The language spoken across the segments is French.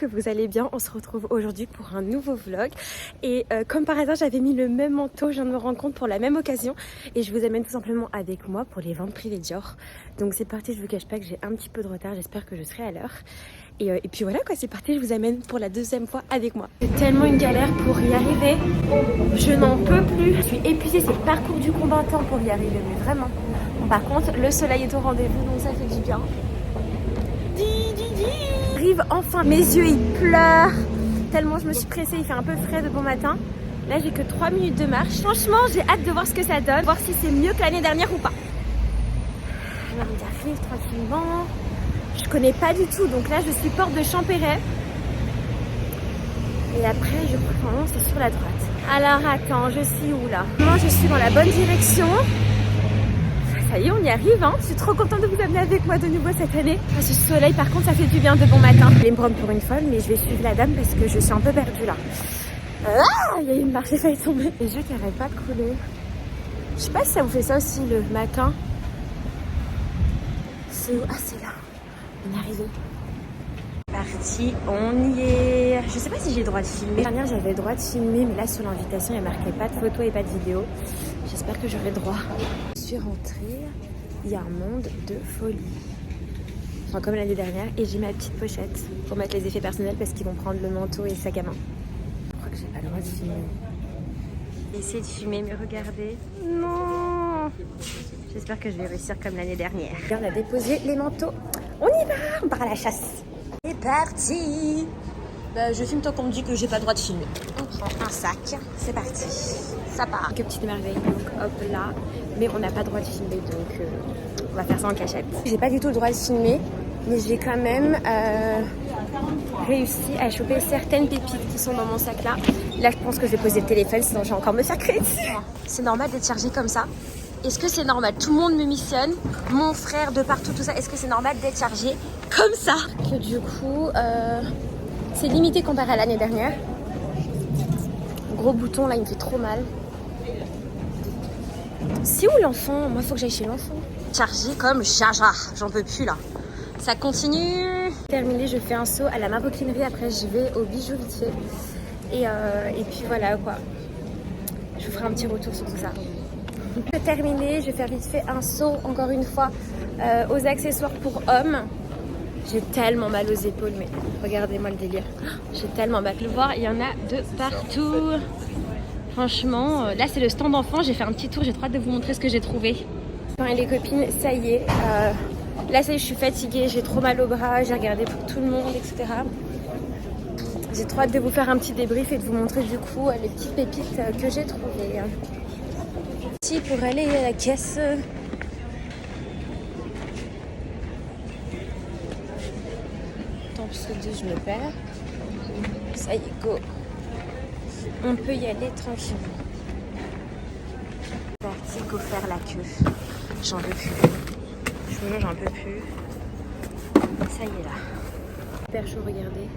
que vous allez bien. On se retrouve aujourd'hui pour un nouveau vlog. Et comme par hasard, j'avais mis le même manteau, je viens de me rendre compte, pour la même occasion. Et je vous amène tout simplement avec moi pour les ventes privées Dior. Donc c'est parti, je vous cache pas que j'ai un petit peu de retard, j'espère que je serai à l'heure. Et puis voilà quoi, c'est parti, je vous amène pour la deuxième fois avec moi. C'est tellement une galère pour y arriver, je n'en peux plus. Je suis épuisée, c'est le parcours du combattant pour y arriver, mais vraiment. Bon, par contre, le soleil est au rendez-vous, donc ça fait du bien. J'arrive enfin, mes yeux ils pleurent, tellement je me suis pressée, il fait un peu frais de bon matin. Là j'ai que 3 minutes de marche. Franchement j'ai hâte de voir ce que ça donne, voir si c'est mieux que l'année dernière ou pas. Alors on arrive tranquillement. Je connais pas du tout, donc là je suis porte de Champéret. Et après je crois que normalement c'est sur la droite. Alors attends, je suis où là? Moi je suis dans la bonne direction. Ça y est, on y arrive, hein. Je suis trop contente de vous amener avec moi de nouveau cette année. Ah, ce soleil par contre ça fait du bien de bon matin. Je vais me prendre pour une folle, mais je vais suivre la dame parce que je suis un peu perdue là. Ah, il y a une marche, j'ai failli tomber. Les yeux qui n'arrêtent pas de couler. Je sais pas si ça vous fait ça aussi le matin. C'est où? Ah c'est là. On est arrivé. Parti, on y est. Je sais pas si j'ai le droit de filmer. L'année dernière j'avais le droit de filmer, mais là sur l'invitation il marquait pas de photos et pas de vidéos. J'espère que j'aurai droit. Je suis rentrée, il y a un monde de folie. Enfin comme l'année dernière, et j'ai ma petite pochette pour mettre les effets personnels parce qu'ils vont prendre le manteau et le sac à main. Je crois que j'ai pas le droit de filmer. J'ai essayé de filmer, mais regardez. Non. J'espère que je vais réussir comme l'année dernière. On a déposé les manteaux. On y va, on part à la chasse. C'est parti. Bah, je filme tant qu'on me dit que j'ai pas le droit de filmer. On prend un sac, c'est parti. Ça part. Quelques petites merveilles, donc hop là. Mais on n'a pas le droit de filmer, donc on va faire ça en cachette. J'ai pas du tout le droit de filmer, mais j'ai quand même réussi à choper certaines pépites qui sont dans mon sac là. Là, je pense que je vais poser le téléphone, sinon je vais encore me faire crier dessus. C'est normal d'être chargé comme ça? Est-ce que c'est normal? Tout le monde me missionne, mon frère de partout, tout ça. Est-ce que c'est normal d'être chargé comme ça? Que du coup, c'est limité comparé à l'année dernière. Gros bouton, là, il me fait trop mal. C'est où l'enfant? Moi, il faut que j'aille chez l'enfant. Chargé comme Jaja, j'en peux plus là. Ça continue. Terminé, je fais un saut à la maroquinerie. Après, j'y vais au bijou vite fait. Et puis voilà quoi. Je vous ferai un petit retour sur tout ça. Terminé, je vais faire vite fait un saut encore une fois aux accessoires pour hommes. J'ai tellement mal aux épaules, mais regardez-moi le délire. J'ai tellement mal. Le voir, il y en a de partout. Franchement, là c'est le stand enfant. J'ai fait un petit tour, j'ai trop hâte de vous montrer ce que j'ai trouvé. Et les copines, ça y est. Là ça y est, je suis fatiguée, j'ai trop mal au bras, j'ai regardé pour tout le monde, etc. J'ai trop hâte de vous faire un petit débrief et de vous montrer du coup les petites pépites que j'ai trouvées. Pour aller à la caisse. Tant pis, je me perds. Ça y est, go. On peut y aller tranquillement. Parti, go faire la queue. J'en peux plus. Je vous jure, j'en peux plus. Ça y est là. Super chaud, regardez.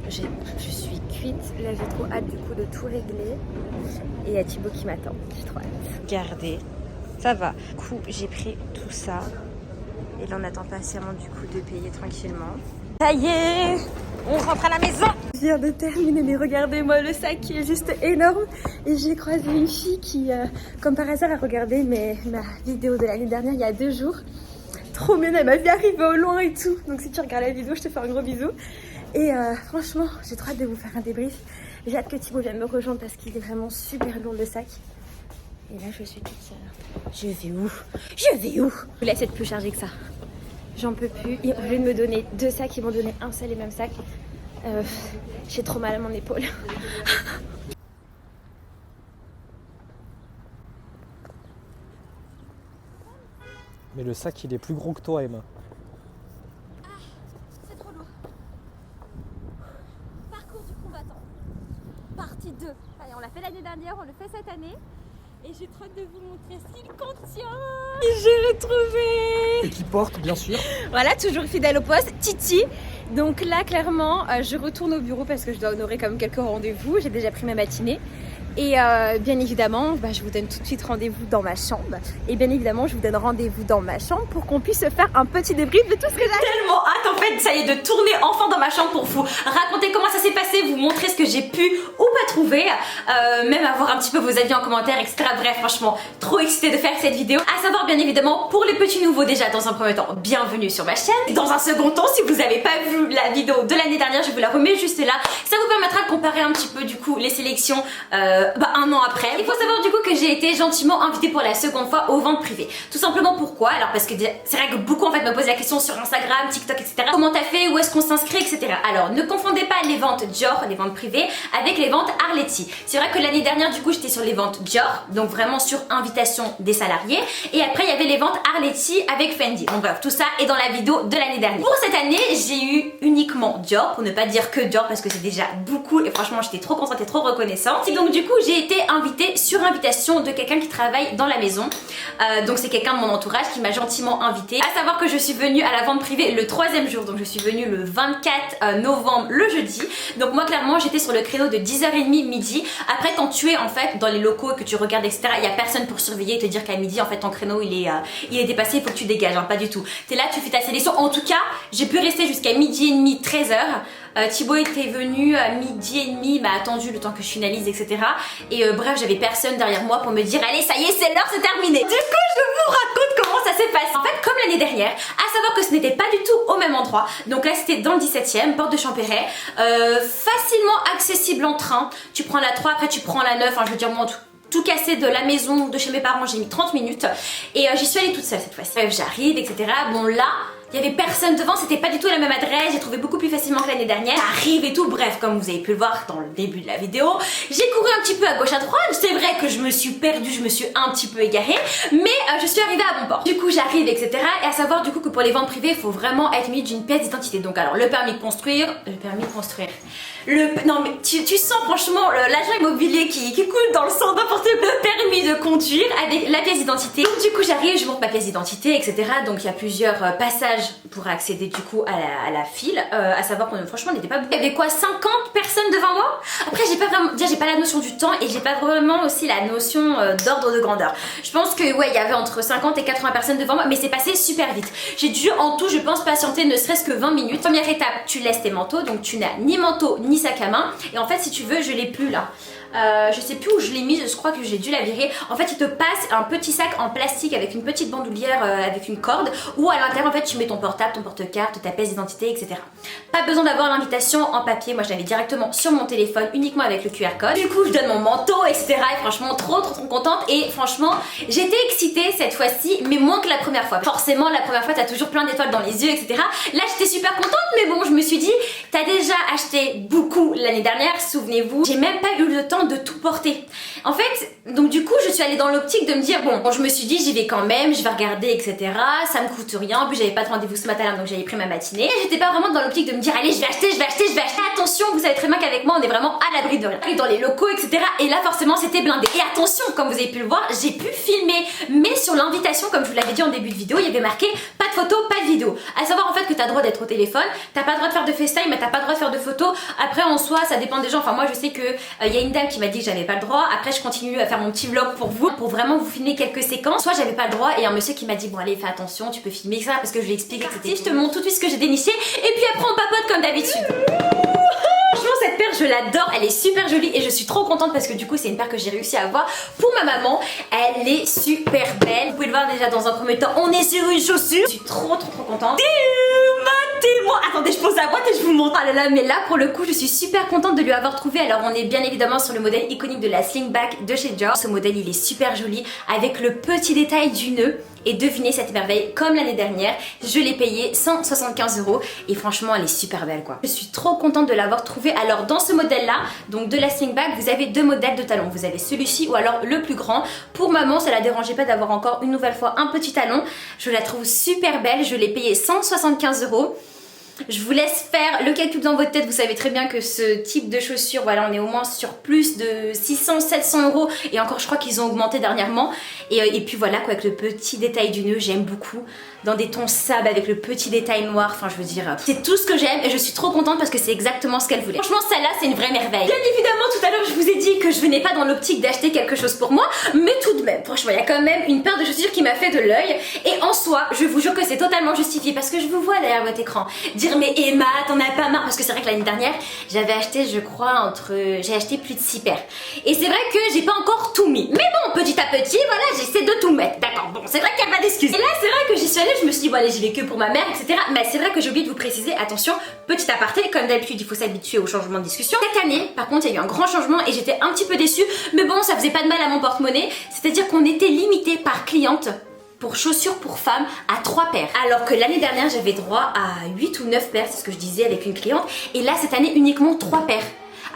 Je suis cuite. Là, j'ai trop hâte du coup de tout régler. Et il y a Thibaut qui m'attend. J'ai trop hâte. Regardez, ça va. Du coup, j'ai pris tout ça. Et là, on attend patiemment du coup de payer tranquillement. Ça y est, on rentre à la maison. Je viens de terminer, mais regardez-moi le sac qui est juste énorme. Et j'ai croisé une fille qui, comme par hasard, a regardé ma vidéo de l'année dernière il y a 2 jours. Trop mignonne, elle m'a vu arriver au loin et tout. Donc si tu regardes la vidéo, je te fais un gros bisou. Et franchement, j'ai trop hâte de vous faire un débrief. J'ai hâte que Thibaut vienne me rejoindre parce qu'il est vraiment super lourd le sac. Et là, je suis toute seule. Je vais où? Je vais où? Je laisse être plus chargée que ça. J'en peux plus. Et au lieu de me donner 2 sacs, ils m'ont donné un seul et même sac. J'ai trop mal à mon épaule. Mais le sac, il est plus gros que toi, Emma. C'est trop lourd. Parcours du combattant. Partie 2. Allez, on l'a fait l'année dernière, on le fait cette année. Et j'ai trop hâte de vous montrer ce qu'il contient. J'ai retrouvé. Et qui porte, bien sûr. Voilà, toujours fidèle au poste, Titi. Donc là, clairement, je retourne au bureau parce que je dois honorer quand même quelques rendez-vous. J'ai déjà pris ma matinée. Et bien évidemment, je vous donne tout de suite rendez-vous dans ma chambre. Et bien évidemment, je vous donne rendez-vous dans ma chambre pour qu'on puisse faire un petit débrief de tout ce que j'ai. Tellement hâte en fait, ça y est, de tourner enfin dans ma chambre pour vous raconter comment ça s'est passé, vous montrer ce que j'ai pu ou pas trouver, même avoir un petit peu vos avis en commentaire, etc. Bref, franchement, trop excitée de faire cette vidéo. À savoir bien évidemment, pour les petits nouveaux déjà, dans un premier temps, bienvenue sur ma chaîne. Dans un second temps, si vous n'avez pas vu la vidéo de l'année dernière, je vous la remets juste là. Ça vous permettra de comparer un petit peu du coup les sélections un an après. Il faut savoir du coup que j'ai été gentiment invitée pour la seconde fois aux ventes privées. Tout simplement pourquoi? Alors parce que c'est vrai que beaucoup en fait me posent la question sur Instagram, TikTok, etc. Comment t'as fait? Où est-ce qu'on s'inscrit, etc. Alors ne confondez pas les ventes Dior, les ventes privées, avec les ventes Arletty. C'est vrai que l'année dernière du coup j'étais sur les ventes Dior, donc vraiment sur invitation des salariés. Et après il y avait les ventes Arletty avec Fendi. Bon bref, tout ça est dans la vidéo de l'année dernière. Pour cette année, j'ai eu uniquement Dior, pour ne pas dire que Dior parce que c'est déjà beaucoup et franchement j'étais trop contente et trop reconnaissante. Et donc du coup j'ai été invitée sur invitation de quelqu'un qui travaille dans la maison. Donc c'est quelqu'un de mon entourage qui m'a gentiment invitée. À savoir que je suis venue à la vente privée le 3e jour, donc je suis venue le 24 novembre, le jeudi. Donc moi clairement j'étais sur le créneau de 10h30 midi. Après quand tu es en fait dans les locaux et que tu regardes etc, il n'y a personne pour surveiller et te dire qu'à midi en fait ton créneau il est dépassé, il faut que tu dégages, hein, pas du tout. T'es là, tu fais ta sélection. En tout cas j'ai pu rester jusqu'à midi et demi, 13h. Thibaut était venu à midi et demi, m'a attendu le temps que je finalise, etc. Et bref, j'avais personne derrière moi pour me dire allez, ça y est, c'est l'heure, c'est terminé. Du coup, je vous raconte comment ça s'est passé. En fait, comme l'année dernière, à savoir que ce n'était pas du tout au même endroit. Donc là, c'était dans le 17e, porte de Champéret, facilement accessible en train. Tu prends la 3, après tu prends la 9. Enfin, je veux dire, moi, tout cassé de la maison de chez mes parents, j'ai mis 30 minutes. Et j'y suis allée toute seule cette fois-ci. Bref, j'arrive, etc. Bon, là. Il n'y avait personne devant, c'était pas du tout la même adresse, j'ai trouvé beaucoup plus facilement que l'année dernière. J'arrive et tout, bref, comme vous avez pu le voir dans le début de la vidéo, j'ai couru un petit peu à gauche à droite. C'est vrai que je me suis perdue, je me suis un petit peu égarée, mais je suis arrivée à bon port. Du coup j'arrive, etc. Et à savoir du coup que pour les ventes privées, il faut vraiment être mis d'une pièce d'identité. Donc alors le permis de construire, non mais tu sens franchement l'agent immobilier qui coule dans le sang d'apporter le permis de conduire avec la pièce d'identité. Donc du coup j'arrive, je montre ma pièce d'identité, etc. Donc il y a plusieurs passages pour accéder du coup à la file, à savoir qu'on franchement on n'était pas beaucoup. Il y avait quoi, 50 personnes devant moi. Après j'ai pas vraiment, déjà j'ai pas la notion du temps et j'ai pas vraiment aussi la notion d'ordre de grandeur. Je pense que ouais il y avait entre 50 et 80 personnes devant moi, mais c'est passé super vite. J'ai dû en tout je pense patienter ne serait-ce que 20 minutes. Première étape, tu laisses tes manteaux, donc tu n'as ni manteau ni sac à main. Et en fait si tu veux je l'ai plus là. Je sais plus où je l'ai mise, je crois que j'ai dû la virer. En fait il te passe un petit sac en plastique avec une petite bandoulière avec une corde, où à l'intérieur en fait tu mets ton portable, ton porte-carte, ta pièce d'identité, etc. Pas besoin d'avoir l'invitation en papier, moi je l'avais directement sur mon téléphone uniquement avec le QR code. Du coup je donne mon manteau, etc. Et franchement trop contente. Et franchement j'étais excitée cette fois-ci, mais moins que la première fois. Forcément la première fois t'as toujours plein d'étoiles dans les yeux, etc. Là j'étais super contente, mais bon je me suis dit t'as déjà acheté beaucoup l'année dernière, souvenez-vous. J'ai même pas eu le temps de tout porter. En fait, donc du coup je suis allée dans l'optique de me dire bon je me suis dit j'y vais quand même, je vais regarder, etc. Ça me coûte rien, en plus j'avais pas de rendez-vous ce matin là donc j'avais pris ma matinée. J'étais pas vraiment dans l'optique de me dire allez je vais acheter. Attention, vous savez très bien qu'avec moi on est vraiment à l'abri de rien. Dans les locaux, etc. Et là forcément c'était blindé. Et attention, comme vous avez pu le voir, j'ai pu filmer, mais sur l'invitation, comme je vous l'avais dit en début de vidéo, il y avait marqué pas de photo, pas de vidéo. À savoir en fait que t'as le droit d'être au téléphone, t'as pas le droit de faire de FaceTime, mais t'as pas le droit de faire de photos. Après en soi ça dépend des gens. Enfin moi je sais que y a une dame qui m'a dit que j'avais pas le droit. Après je continue à faire mon petit vlog pour vous, pour vraiment vous filmer quelques séquences. Soit j'avais pas le droit et un monsieur qui m'a dit bon allez fais attention, tu peux filmer ça parce que je lui explique, etc. Je te montre tout de suite ce que j'ai déniché et puis après on papote comme d'habitude. Franchement cette paire je l'adore, elle est super jolie et je suis trop contente parce que du coup c'est une paire que j'ai réussi à avoir pour ma maman. Elle est super belle, vous pouvez le voir déjà dans un premier temps, on est sur une chaussure. Je suis trop contente. Matez-moi. Attendez je pose la boîte et je vous montre. Ah là là, mais là pour le coup je suis super contente de lui avoir trouvé. Alors on est bien évidemment sur le modèle iconique de la slingback de chez Dior. Ce modèle il est super joli avec le petit détail du nœud. Et devinez cette merveille, comme l'année dernière, je l'ai payé 175 € et franchement elle est super belle quoi. Je suis trop contente de l'avoir trouvée. Alors dans ce modèle là, donc de la slingback, vous avez deux modèles de talons. Vous avez celui-ci ou alors le plus grand. Pour maman ça la dérangeait pas d'avoir encore une nouvelle fois un petit talon. Je la trouve super belle, je l'ai payé 175 €. Je vous laisse faire le calcul dans votre tête, vous savez très bien que ce type de chaussures, voilà on est au moins sur plus de 600-700 € et encore je crois qu'ils ont augmenté dernièrement et puis voilà quoi, avec le petit détail du nœud, j'aime beaucoup. dans des tons sable avec le petit détail noir. Enfin, je veux dire, c'est tout ce que j'aime et je suis trop contente parce que c'est exactement ce qu'elle voulait. Franchement, celle-là, c'est une vraie merveille. Bien évidemment, tout à l'heure, je vous ai dit que je venais pas dans l'optique d'acheter quelque chose pour moi, mais tout de même, franchement, il y a quand même une paire de chaussures qui m'a fait de l'œil. Et en soi, je vous jure que c'est totalement justifié parce que je vous vois derrière votre écran dire mais Emma, t'en as pas marre? Parce que c'est vrai que l'année dernière, j'avais acheté, je crois, j'ai acheté plus de 6 paires. Et c'est vrai que j'ai pas encore tout mis. Mais bon, petit à petit, voilà, j'essaie de tout mettre. D'accord, bon, c'est vrai qu'il n'y a pas d'excuse. Et là, c'est vrai que j'y suis allée, je me suis dit, bon, allez, j'y vais que pour ma mère, etc. Mais c'est vrai que j'ai oublié de vous préciser, attention, petit aparté, comme d'habitude, il faut s'habituer au changement de discussion. Cette année, par contre, il y a eu un grand changement et j'étais un petit peu déçue. Mais bon, ça faisait pas de mal à mon porte-monnaie. C'est-à-dire qu'on était limité par cliente pour chaussures pour femmes à 3 paires. Alors que l'année dernière, j'avais droit à 8 ou 9 paires, c'est ce que je disais avec une cliente. Et là, cette année, uniquement 3 paires.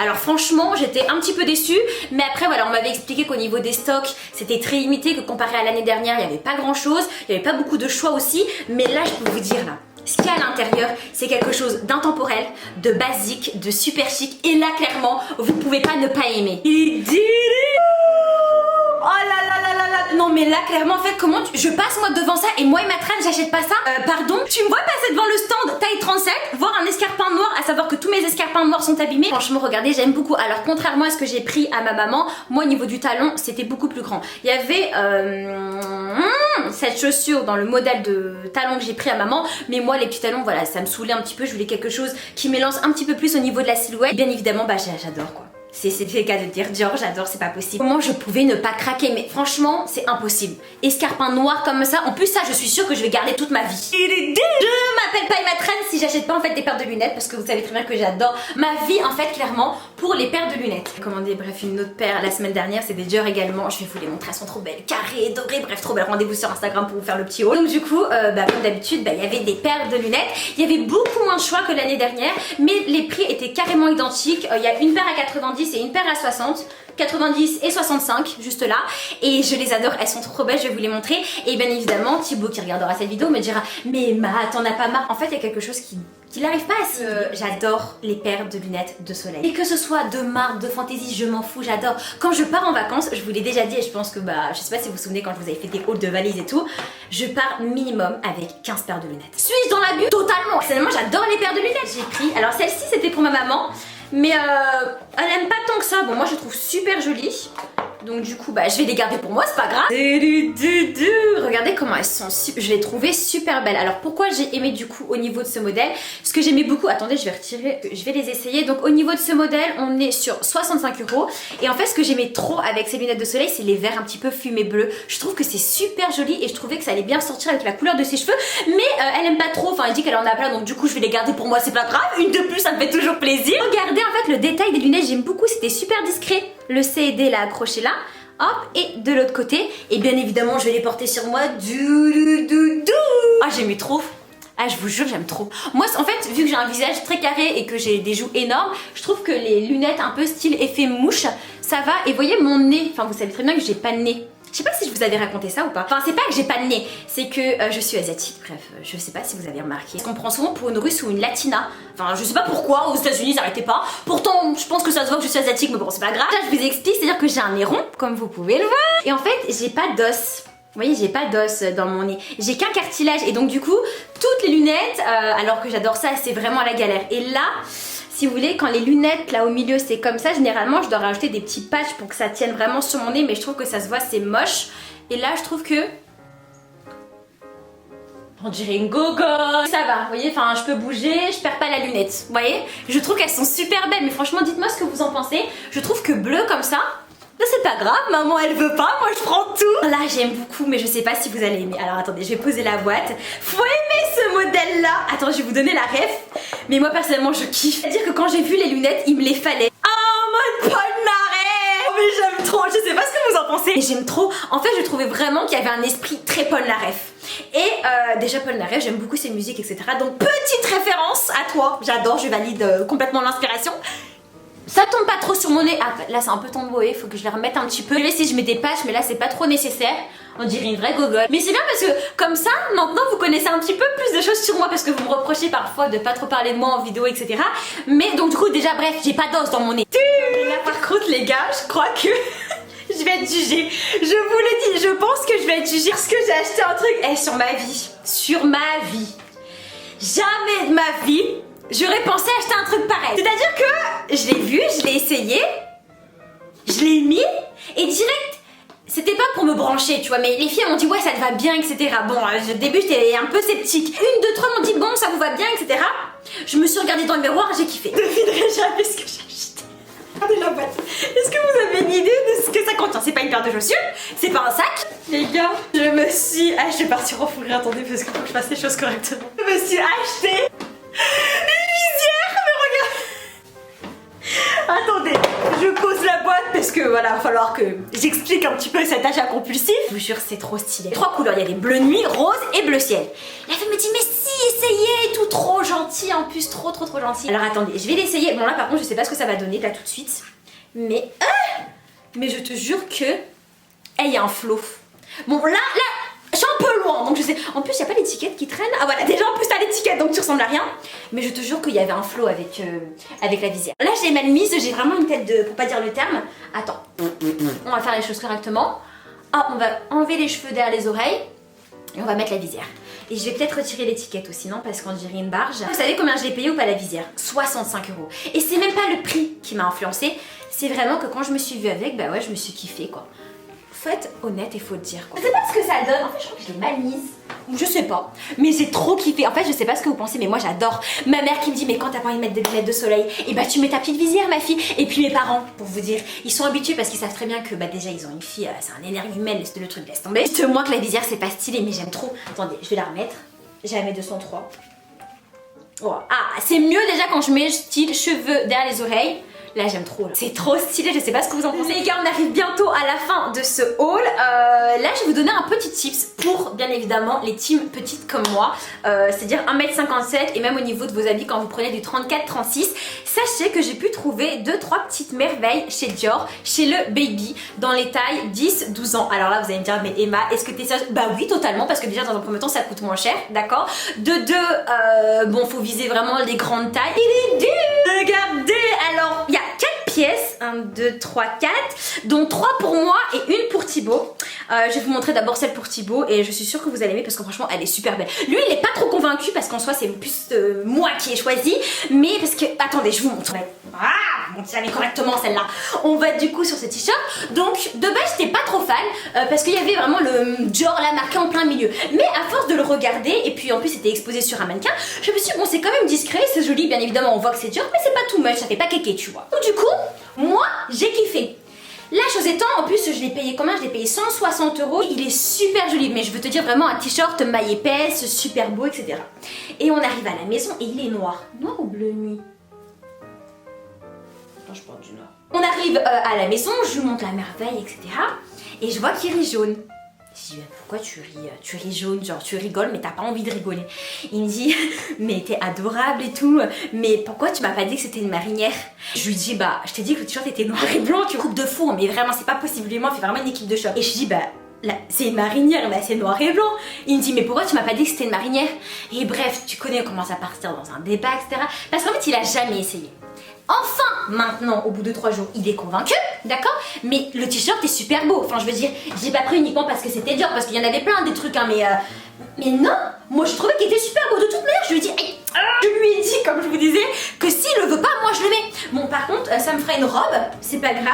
Alors franchement, j'étais un petit peu déçue, mais après voilà, on m'avait expliqué qu'au niveau des stocks, c'était très limité, que comparé à l'année dernière, il n'y avait pas grand chose, il n'y avait pas beaucoup de choix aussi, mais là, je peux vous dire là, ce qu'il y a à l'intérieur, c'est quelque chose d'intemporel, de basique, de super chic, et là, clairement, vous pouvez pas ne pas aimer. Oh là là là là là. Non mais là clairement en fait comment je passe moi devant ça et moi et ma traîne j'achète pas ça. Pardon, tu me vois passer devant le stand taille 37, voir un escarpin noir, à savoir que tous mes escarpins noirs sont abîmés. Franchement regardez, j'aime beaucoup. Alors contrairement à ce que j'ai pris à ma maman, moi au niveau du talon c'était beaucoup plus grand. Il y avait cette chaussure dans le modèle de talon que j'ai pris à maman, mais moi les petits talons voilà ça me saoulait un petit peu, je voulais quelque chose qui m'élance un petit peu plus au niveau de la silhouette. Et bien évidemment bah j'adore quoi. C'est le cas de dire Dior, j'adore, c'est pas possible. Comment je pouvais ne pas craquer? Mais franchement, c'est impossible. Escarpin noir comme ça, en plus ça, je suis sûre que je vais garder toute ma vie. Je m'appelle pas Emma Train si j'achète pas en fait des paires de lunettes parce que vous savez très bien que j'adore ma vie en fait clairement pour les paires de lunettes. J'ai commandé bref une autre paire la semaine dernière, c'est des Dior également. Je vais vous les montrer, elles sont trop belles, carrées, dorées, bref trop belles. Rendez-vous sur Instagram pour vous faire le petit haul. Donc du coup, comme d'habitude, il y avait des paires de lunettes. Il y avait beaucoup moins de choix que l'année dernière, mais les prix étaient carrément identiques. Il y a une paire à 90 et une paire à 60, 90 et 65 juste là et je les adore, elles sont trop belles, je vais vous les montrer et bien évidemment Thibaut qui regardera cette vidéo me dira mais Emma t'en as pas marre. En fait il y a quelque chose qui n'arrive pas à s'y j'adore les paires de lunettes de soleil et que ce soit de marque, de fantaisie, je m'en fous, j'adore. Quand je pars en vacances, je vous l'ai déjà dit et je pense que je sais pas si vous vous souvenez quand je vous avais fait des hauls de valises et tout, je pars minimum avec 15 paires de lunettes. Suis-je dans l'abus? Totalement. Personnellement j'adore les paires de lunettes. J'ai pris, alors celle-ci c'était pour ma maman mais elle aime pas tant que ça. Bon moi je trouve super jolie. Donc du coup je vais les garder pour moi, c'est pas grave. Regardez comment elles sont, je les trouvais super belles. Alors pourquoi j'ai aimé du coup au niveau de ce modèle? Parce que j'aimais beaucoup, attendez je vais retirer, je vais les essayer. Donc au niveau de ce modèle on est sur 65 €. Et en fait ce que j'aimais trop avec ces lunettes de soleil c'est les verts un petit peu fumé bleu. Je trouve que c'est super joli et je trouvais que ça allait bien sortir avec la couleur de ses cheveux. Mais elle aime pas trop, enfin elle dit qu'elle en a plein donc du coup je vais les garder pour moi, c'est pas grave. Une de plus ça me fait toujours plaisir. Regardez en fait le détail des lunettes, j'aime beaucoup, c'était super discret. Le C et D là accroché là. Hop, et de l'autre côté, et bien évidemment je vais les porter sur moi. Ah j'aimais trop. Ah je vous jure j'aime trop. Moi en fait vu que j'ai un visage très carré et que j'ai des joues énormes, je trouve que les lunettes un peu style effet mouche, ça va. Et voyez mon nez, enfin vous savez très bien que j'ai pas de nez. Je sais pas si je vous avais raconté ça ou pas. Enfin c'est pas que j'ai pas de nez, c'est que je suis asiatique, bref, je sais pas si vous avez remarqué. On me prend souvent pour une russe ou une latina. Enfin je sais pas pourquoi, aux États-Unis ils arrêtaient pas. Pourtant je pense que ça se voit que je suis asiatique, mais bon c'est pas grave. Là je vous explique, c'est-à-dire que j'ai un nez rond, comme vous pouvez le voir. Et en fait j'ai pas d'os. Vous voyez j'ai pas d'os dans mon nez, j'ai qu'un cartilage et donc du coup toutes les lunettes, alors que j'adore ça, c'est vraiment la galère. Et là si vous voulez, quand les lunettes là au milieu c'est comme ça, généralement je dois rajouter des petits patchs pour que ça tienne vraiment sur mon nez, mais je trouve que ça se voit, c'est moche. Et là je trouve que on dirait une gogotte. Ça va, vous voyez, enfin je peux bouger, je perds pas la lunette. Vous voyez, je trouve qu'elles sont super belles, mais franchement dites-moi ce que vous en pensez. Je trouve que bleu comme ça, c'est pas grave, maman elle veut pas, moi je prends tout. Là j'aime beaucoup mais je sais pas si vous allez aimer. Alors attendez, je vais poser la boîte. Faut aimer ce modèle là. Attends, je vais vous donner la ref. Mais moi personnellement je kiffe. C'est-à-dire que quand j'ai vu les lunettes, il me les fallait. Oh mode Polnareff. Mais j'aime trop, je sais pas ce que vous en pensez. Et j'aime trop, en fait je trouvais vraiment qu'il y avait un esprit très Polnareff. Et déjà Polnareff, j'aime beaucoup ses musiques etc. Donc petite référence à toi, j'adore, je valide complètement l'inspiration. Ça tombe pas trop sur mon nez. Ah là c'est un peu tombé, il faut que je les remette un petit peu. Je vais si je mets des patchs mais là c'est pas trop nécessaire. On dirait une vraie gogotte. Mais c'est bien parce que comme ça maintenant vous connaissez un petit peu plus de choses sur moi. Parce que vous me reprochez parfois de pas trop parler de moi en vidéo etc. Mais donc du coup déjà bref, j'ai pas d'os dans mon nez. Et là par contre les gars, je crois que je vais être jugée. Je vous le dis, je pense que je vais être jugée. Parce que j'ai acheté un truc sur ma vie. sur ma vie, jamais de ma vie, j'aurais pensé acheter un truc pareil. C'est-à-dire que je l'ai vu, je l'ai essayé, je l'ai mis et direct, c'était pas pour me brancher, tu vois, mais les filles m'ont dit ouais ça te va bien, etc. Bon, au début j'étais un peu sceptique. Une, deux, trois m'ont dit bon ça vous va bien, etc. Je me suis regardée dans le miroir, j'ai kiffé. Je devinerai jamais ce que j'ai acheté. Regardez la boîte. Est-ce que vous avez une idée de ce que ça contient? C'est pas une paire de chaussures, c'est pas un sac. Les gars, je me suis... Ah, je vais partir en fou rire, attendez, parce qu'il faut que je fasse les choses correctement. Je me suis acheté une visière, mais regarde. Attendez, je pose la boîte parce que voilà, va falloir que j'explique un petit peu cet achat compulsif. Je vous jure, c'est trop stylé. 3 couleurs, il y a les bleu nuit, rose et bleu ciel. La fille me dit mais si, essayez, tout trop gentil en plus, trop gentil. Alors attendez, je vais l'essayer. Bon là par contre, je sais pas ce que ça va donner là tout de suite. Mais je te jure que il y a un flow. Bon là, je suis un peu loin, donc je sais. En plus, il n'y a pas l'étiquette qui traîne. Ah voilà, déjà en plus t'as l'étiquette, donc tu ressembles à rien. Mais je te jure qu'il y avait un flow avec la visière. Là, j'ai mal mise, j'ai vraiment une tête de, pour pas dire le terme. Attends, on va faire les choses correctement. Ah, on va enlever les cheveux derrière les oreilles et on va mettre la visière. Et je vais peut-être retirer l'étiquette aussi, non? Parce qu'on dirait une barge. Vous savez combien je l'ai payé ou pas la visière? 65 €. Et c'est même pas le prix qui m'a influencé. C'est vraiment que quand je me suis vue avec, bah ouais, je me suis kiffée quoi. Faut être honnête et faut le dire quoi. Je sais pas ce que ça donne. En fait, je crois que je l'ai mal mise. Ou je sais pas. Mais j'ai trop kiffé. En fait, je sais pas ce que vous pensez, mais moi j'adore. Ma mère qui me dit, mais quand t'as pas envie de mettre des lunettes de soleil, et bah tu mets ta petite visière, ma fille. Et puis mes parents, pour vous dire, ils sont habitués parce qu'ils savent très bien que bah déjà ils ont une fille, c'est un énergumène, le truc laisse tomber. Dites-moi que la visière c'est pas stylé, mais j'aime trop. Attendez, je vais la remettre. J'ai la mettre 203. Oh. Ah, c'est mieux déjà quand je mets style cheveux derrière les oreilles. Là j'aime trop, c'est trop stylé, je sais pas ce que vous en pensez. Les gars, on arrive bientôt à la fin de ce haul. Là je vais vous donner un petit tips pour bien évidemment les teams petites comme moi, c'est-à-dire 1m57 et même au niveau de vos habits quand vous prenez du 34-36. Sachez que j'ai pu trouver 2-3 petites merveilles chez Dior, chez le baby, dans les tailles 10-12 ans. Alors là vous allez me dire mais Emma, est-ce que t'es sérieuse? Bah oui totalement, parce que déjà dans un premier temps ça coûte moins cher, d'accord. De deux, bon faut viser vraiment les grandes tailles. Il est dur. Regardez, alors il y a 4 pièces, 1, 2, 3, 4, dont 3 pour moi et une pour Thibaut. Je vais vous montrer d'abord celle pour Thibaut et je suis sûre que vous allez aimer parce que franchement elle est super belle. Lui il est pas trop convaincu parce qu'en soi c'est plus moi qui ai choisi, mais parce que, attendez je vous montre. Ah, bon ça allait correctement celle-là. On va du coup sur ce t-shirt. Donc de base j'étais pas trop fan parce qu'il y avait vraiment le Dior là marqué en plein milieu. Mais à force de le regarder et puis en plus c'était exposé sur un mannequin, je me suis dit bon c'est quand même discret, c'est joli bien évidemment on voit que c'est Dior, mais c'est pas tout much, ça fait pas kéké tu vois. Donc du coup moi j'ai kiffé. La chose étant, en plus je l'ai payé combien? Je l'ai payé 160 €. Il est super joli, mais je veux te dire vraiment un t-shirt maille épaisse, super beau, etc. Et on arrive à la maison et il est noir. Noir ou bleu nuit? Attends, je porte du noir. On arrive à la maison, je lui montre la merveille, etc. Et je vois qu'il rit jaune. Je dis pourquoi tu ris jaune, genre tu rigoles mais t'as pas envie de rigoler. Il me dit mais t'es adorable et tout, mais pourquoi tu m'as pas dit que c'était une marinière? Je lui dis bah je t'ai dit que le t-shirt était noir et blanc, tu coupes de four, mais vraiment c'est pas possiblement, c'est vraiment une équipe de choc. Et je dis bah là c'est une marinière, là c'est noir et blanc. Il me dit mais pourquoi tu m'as pas dit que c'était une marinière? Et bref tu connais, on commence à partir dans un débat etc. Parce qu'en fait il a jamais essayé. Enfin, maintenant, au bout de 3 jours, il est convaincu, d'accord? Mais le t-shirt est super beau. Enfin, je veux dire, j'ai pas pris uniquement parce que c'était Dior, parce qu'il y en avait plein des trucs, hein, mais non, moi je trouvais qu'il était super beau. De toute manière, je lui ai dit, je lui ai dit, comme je vous disais, que s'il le veut pas, moi je le mets. Bon, par contre, ça me ferait une robe, c'est pas grave.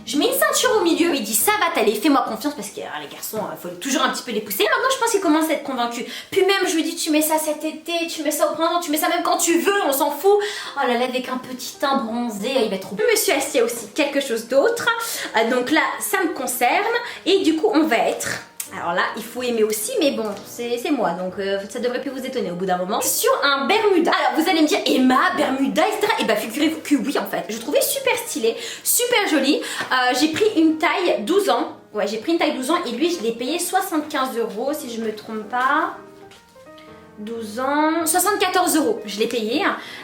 Je mets une ceinture au milieu, il dit ça va t'aller, fais-moi confiance parce que les garçons, faut toujours un petit peu les pousser. Maintenant je pense qu'il commence à être convaincu. Puis même je lui dis tu mets ça cet été, tu mets ça au printemps, tu mets ça même quand tu veux, on s'en fout. Oh là là, avec un petit teint bronzé, il va être trop. Je me suis acheté aussi quelque chose d'autre. Donc là ça me concerne et du coup on va être... Alors là, il faut aimer aussi, mais bon, c'est moi, donc ça devrait plus vous étonner au bout d'un moment. Sur un Bermuda. Alors vous allez me dire, Emma, Bermuda, etc. Et bah figurez-vous que oui en fait. Je trouvais super stylé, super joli. J'ai pris une taille 12 ans. Ouais, j'ai pris une taille 12 ans et lui, je l'ai payé 75 € si je me trompe pas. 12 ans, 74 €, je l'ai payé.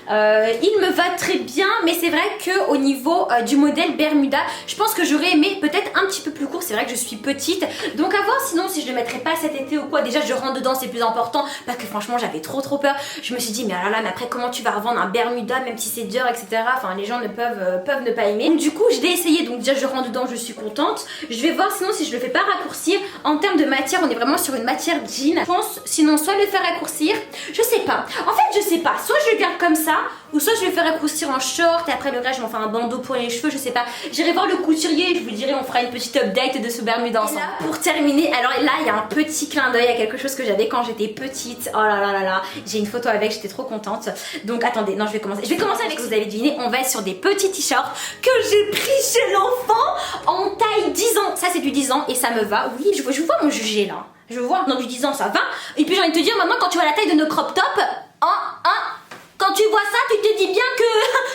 Il me va très bien, mais c'est vrai que au niveau du modèle Bermuda, je pense que j'aurais aimé peut-être un petit peu plus court. C'est vrai que je suis petite, donc à voir sinon si je le mettrais pas cet été ou quoi. Déjà je rentre dedans, c'est plus important parce que franchement j'avais trop peur. Je me suis dit mais alors là, mais après comment tu vas revendre un Bermuda même si c'est dur, etc. Enfin les gens ne peuvent ne pas aimer. Donc du coup je l'ai essayé, donc déjà je rentre dedans, je suis contente. Je vais voir sinon si je le fais pas raccourcir. En termes de matière, on est vraiment sur une matière jean. Je pense sinon soit le faire raccourcir, je sais pas. En fait je sais pas, soit je le garde comme ça, ou soit je vais le faire raccourcir en short et après le reste je m'en fais un bandeau pour les cheveux, je sais pas. J'irai voir le couturier et je vous dirai, on fera une petite update de ce Bermuda ensemble. Et là, pour terminer, alors là il y a un petit clin d'œil à quelque chose que j'avais quand j'étais petite. Oh là là là là, j'ai une photo avec, j'étais trop contente. Donc attendez, non je vais commencer avec ce que vous avez deviné, on va être sur des petits t-shirts que j'ai pris chez l'enfant en taille 10 ans. Ça c'est du 10 ans et ça me va, oui je vous vois mon juger là. Je vois, non du 10 ans ça va. Et puis j'ai envie de te dire maintenant quand tu vois la taille de nos crop tops, quand tu vois ça, tu te dis bien que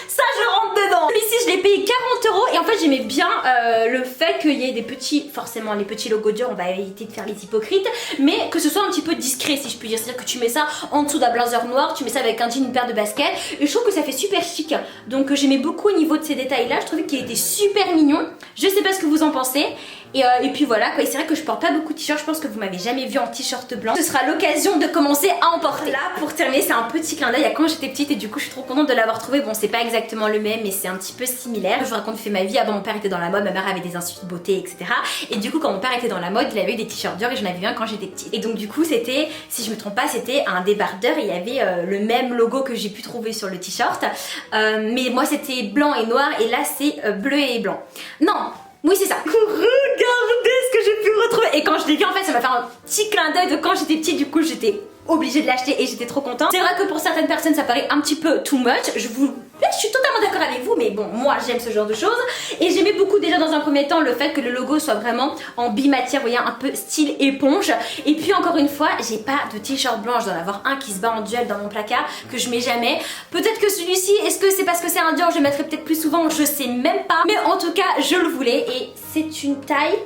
ça je rentre dedans. Celui-ci je l'ai payé 40 € et en fait j'aimais bien le fait qu'il y ait des petits, forcément les petits logos durs, on va éviter de faire les hypocrites, mais que ce soit un petit peu discret si je puis dire. C'est-à-dire que tu mets ça en dessous d'un blazer noir, tu mets ça avec un jean, une paire de baskets et je trouve que ça fait super chic. Donc j'aimais beaucoup au niveau de ces détails là, je trouvais qu'il était super mignon. Je sais pas ce que vous en pensez. Et puis voilà quoi, et c'est vrai que je porte pas beaucoup de t-shirts, je pense que vous m'avez jamais vu en t-shirt blanc. Ce sera l'occasion de commencer à en porter. Là pour terminer c'est un petit clin d'œil à quand j'étais petite et du coup je suis trop contente de l'avoir trouvé. Bon c'est pas exactement le même mais c'est un petit peu similaire. Je vous raconte fait ma vie, avant mon père était dans la mode, ma mère avait des instituts de beauté etc. Et du coup quand mon père était dans la mode il avait eu des t-shirts durs et j'en avais eu un quand j'étais petite. Et donc du coup c'était, si je me trompe pas, c'était un débardeur et il y avait le même logo que j'ai pu trouver sur le t-shirt. Mais moi c'était blanc et noir et là c'est bleu et blanc. Non, oui c'est ça. Regardez ce que j'ai pu retrouver. Et quand je l'ai vu en fait ça m'a fait un petit clin d'œil de quand j'étais petite, du coup j'étais obligée de l'acheter et j'étais trop contente. C'est vrai que pour certaines personnes ça paraît un petit peu too much, je suis totalement d'accord avec vous, mais bon moi j'aime ce genre de choses. Et j'aimais beaucoup déjà dans un premier temps le fait que le logo soit vraiment en bimatière, vous voyez, un peu style éponge. Et puis encore une fois j'ai pas de t-shirt blanc, je dois en avoir un qui se bat en duel dans mon placard que je mets jamais. Peut-être que celui-ci, est-ce que c'est parce que c'est un dior, je le mettrai peut-être plus souvent, je sais même pas. Mais en tout cas je le voulais et c'est une taille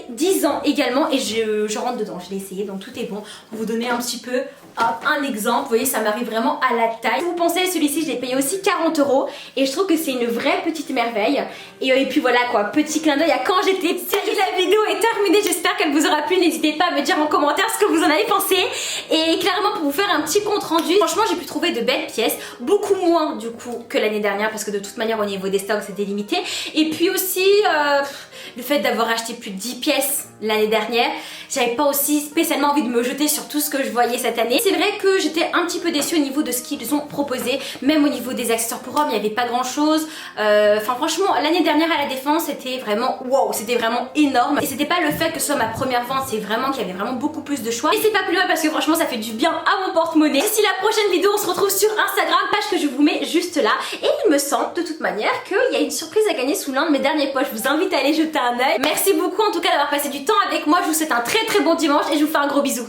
10 ans également et je rentre dedans, je l'ai essayé donc tout est bon. Pour vous donner un petit peu un exemple, vous voyez ça m'arrive vraiment à la taille. Vous pensez celui-ci je l'ai payé aussi 40 € et je trouve que c'est une vraie petite merveille. Et puis voilà quoi, petit clin d'œil à quand j'étais petite. La vidéo est terminée, j'espère qu'elle vous aura plu. N'hésitez pas à me dire en commentaire ce que vous en avez pensé. Et clairement pour vous faire un petit compte rendu, franchement j'ai pu trouver de belles pièces, beaucoup moins du coup que l'année dernière parce que de toute manière au niveau des stocks c'était limité. Et puis aussi le fait d'avoir acheté plus de 10 pièces l'année dernière, j'avais pas aussi spécialement envie de me jeter sur tout ce que je voyais cette année. C'est vrai que j'étais un petit peu déçue au niveau de ce qu'ils ont proposé, même au niveau des accessoires pour hommes, il n'y avait pas grand chose. Enfin franchement, l'année dernière à la Défense, c'était vraiment wow, c'était vraiment énorme. Et c'était pas le fait que ce soit ma première vente, c'est vraiment qu'il y avait vraiment beaucoup plus de choix. Et c'est pas plus mal parce que franchement ça fait du bien à mon porte-monnaie. D'ici la prochaine vidéo, on se retrouve sur Instagram, page que je vous mets juste là. Et il me semble de toute manière qu'il y a une surprise à gagner sous l'un de mes derniers poches. Je vous invite à aller jeter un œil. Merci beaucoup en tout cas d'avoir passé du temps avec moi. Je vous souhaite un très bon dimanche et je vous fais un gros bisou.